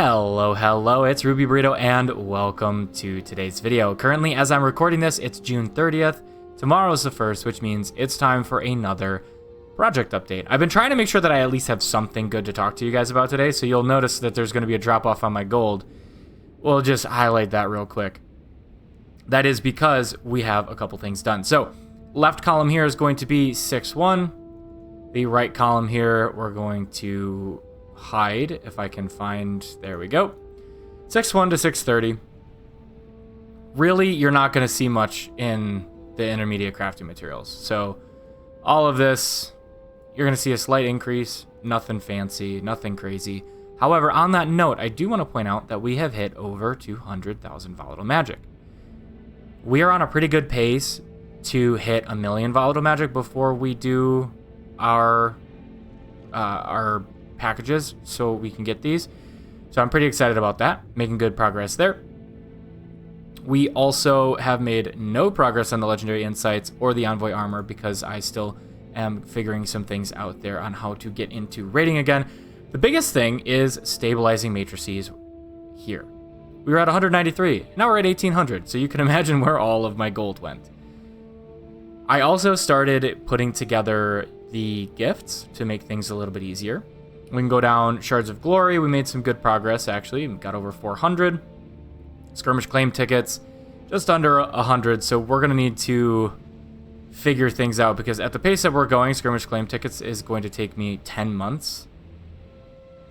Hello, it's Ruby Burrito and welcome to today's video. Currently, as I'm recording this, it's June 30th. Tomorrow is the 1st, which means it's time for another project update. I've been trying to make sure that I at least have something good to talk to you guys about today, so you'll notice that there's going to be a drop off on my gold. We'll just highlight that real quick. That is because we have a couple things done. So, left column here is going to be 6-1. The right column here, we're going to hide, if I can find, there we go, 6-1 to 630. Really, you're not going to see much in the intermediate crafting materials. So all of this, you're going to see a slight increase, nothing fancy, nothing crazy. However, on that note, I do want to point out that we have hit over 200,000 volatile magic. We are on a pretty good pace to hit 1 million volatile magic before we do our packages, so we can get these. So I'm pretty excited about that, making good progress there. We also have made no progress on the legendary insights or the envoy armor because I still am figuring some things out there on how to get into raiding again. The biggest thing is stabilizing matrices here. We were at 193, now we're at 1800, so you can imagine where all of my gold went. I also started putting together the gifts to make things a little bit easier. We can go down Shards of Glory. We made some good progress, actually. We got over 400. Skirmish claim tickets, just under 100. So we're going to need to figure things out because at the pace that we're going, skirmish claim tickets is going to take me 10 months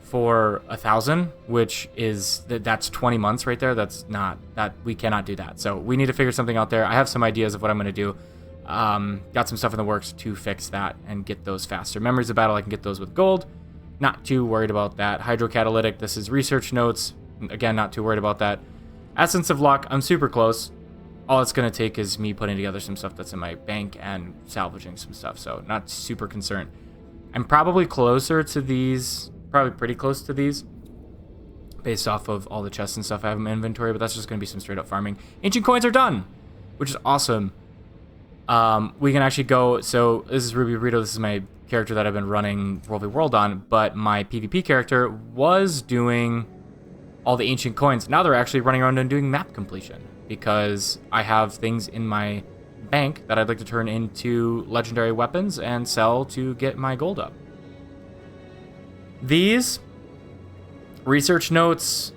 for 1,000, which is, that's 20 months right there. That's not, we cannot do that. So we need to figure something out there. I have some ideas of what I'm going to do. Got some stuff in the works to fix that and get those faster. Memories of Battle, I can get those with gold. Not too worried about that. Hydrocatalytic, this is research notes. Again, not too worried about that. Essence of Luck, I'm super close. All it's going to take is me putting together some stuff that's in my bank and salvaging some stuff, so not super concerned. I'm probably closer to these, probably pretty close to these, based off of all the chests and stuff I have in my inventory, but that's just going to be some straight up farming. Ancient coins are done, which is awesome. We can actually go, so this is Ruby Burrito, this is my character that I've been running World on, but my PvP character was doing all the ancient coins. Now they're actually running around and doing map completion because I have things in my bank that I'd like to turn into legendary weapons and sell to get my gold up. These research notes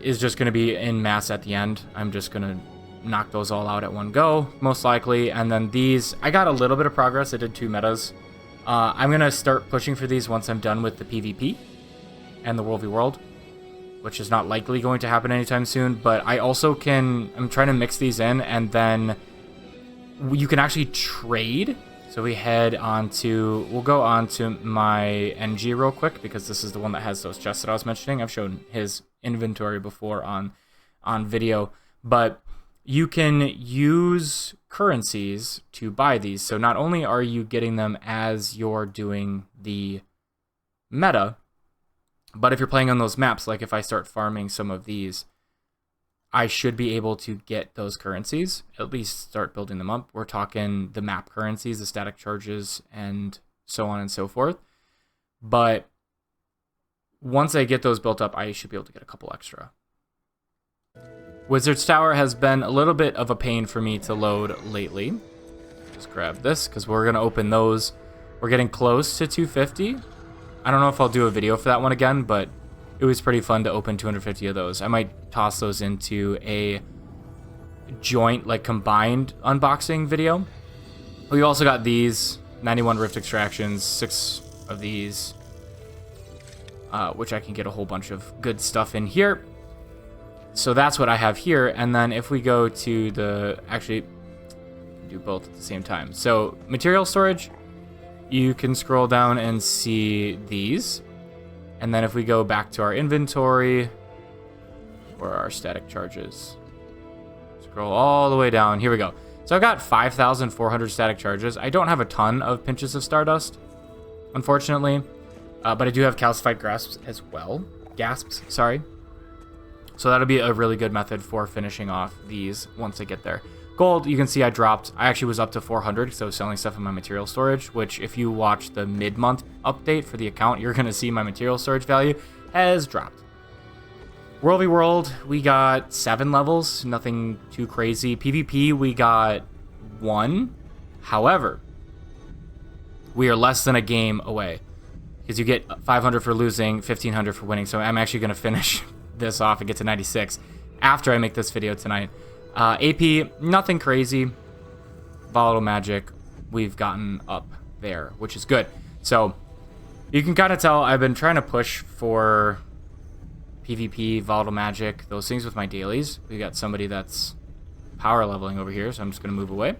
is just going to be in mass at the end. I'm just going to knock those all out at one go, most likely. And then these, I got a little bit of progress. I did 2 metas. I'm going to start pushing for these once I'm done with the PvP and the World v World, which is not likely going to happen anytime soon, but I also I'm trying to mix these in, and then you can actually trade. So we we'll go on to my NG real quick, because this is the one that has those chests that I was mentioning. I've shown his inventory before on video, but you can use currencies to buy these. So not only are you getting them as you're doing the meta, but if you're playing on those maps, like if I start farming some of these, I should be able to get those currencies, at least start building them up. We're talking the map currencies, the static charges, and so on and so forth. But once I get those built up, I should be able to get a couple extra. Wizard's Tower has been a little bit of a pain for me to load lately. Just grab this, because we're going to open those. We're getting close to 250. I don't know if I'll do a video for that one again, but it was pretty fun to open 250 of those. I might toss those into a joint, like combined unboxing video. We also got these 91 rift extractions, 6 of these, which I can get a whole bunch of good stuff in here. So that's what I have here. And then if we go to actually do both at the same time. So material storage, you can scroll down and see these. And then if we go back to our inventory or our static charges, scroll all the way down. Here we go. So I've got 5,400 static charges. I don't have a ton of pinches of stardust, unfortunately, but I do have calcified grasps as well. Gasps, sorry. So that'll be a really good method for finishing off these once I get there. Gold, you can see I actually was up to 400 because I was selling stuff in my material storage, which if you watch the mid-month update for the account, you're going to see my material storage value has dropped. World v World, we got 7 levels, nothing too crazy. PvP, we got 1. However, we are less than a game away because you get 500 for losing, 1500 for winning. So I'm actually going to finish this off and get to 96 after I make this video tonight. AP, nothing crazy. Volatile Magic, we've gotten up there, which is good. So you can kind of tell I've been trying to push for PvP, Volatile Magic, those things with my dailies. We got somebody that's power leveling over here, so I'm just going to move away.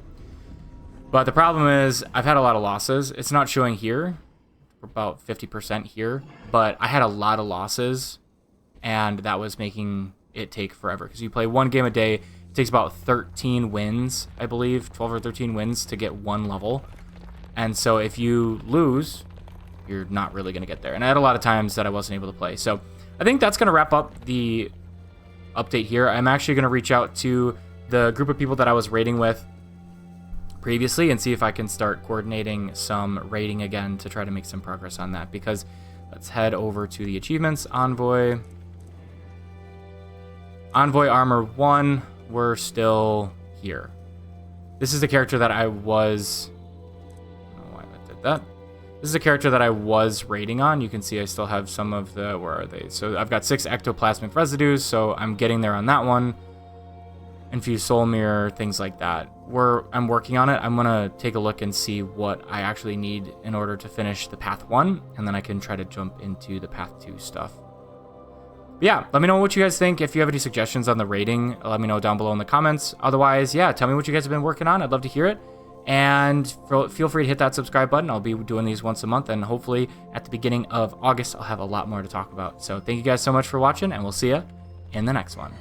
But the problem is I've had a lot of losses. It's not showing here. We're about 50% here. But I had a lot of losses, and that was making it take forever. Because you play 1 game a day. It takes about 13 wins, I believe. 12 or 13 wins to get 1 level. And so if you lose, you're not really going to get there. And I had a lot of times that I wasn't able to play. So I think that's going to wrap up the update here. I'm actually going to reach out to the group of people that I was raiding with previously and see if I can start coordinating some raiding again to try to make some progress on that. Because let's head over to the achievements. Envoy Armor 1, we're still here. This is the character that I was... I don't know why that did that. This is a character that I was raiding on. You can see I still have some of the... Where are they? So I've got 6 ectoplasmic residues, so I'm getting there on that one. Infused soul mirror, things like that. I'm working on it. I'm going to take a look and see what I actually need in order to finish the path 1, and then I can try to jump into the path 2 stuff. But yeah, let me know what you guys think. If you have any suggestions on the rating, let me know down below in the comments. Otherwise, yeah, tell me what you guys have been working on. I'd love to hear it. And feel free to hit that subscribe button. I'll be doing these once a month, and hopefully at the beginning of August, I'll have a lot more to talk about. So thank you guys so much for watching, and we'll see you in the next one.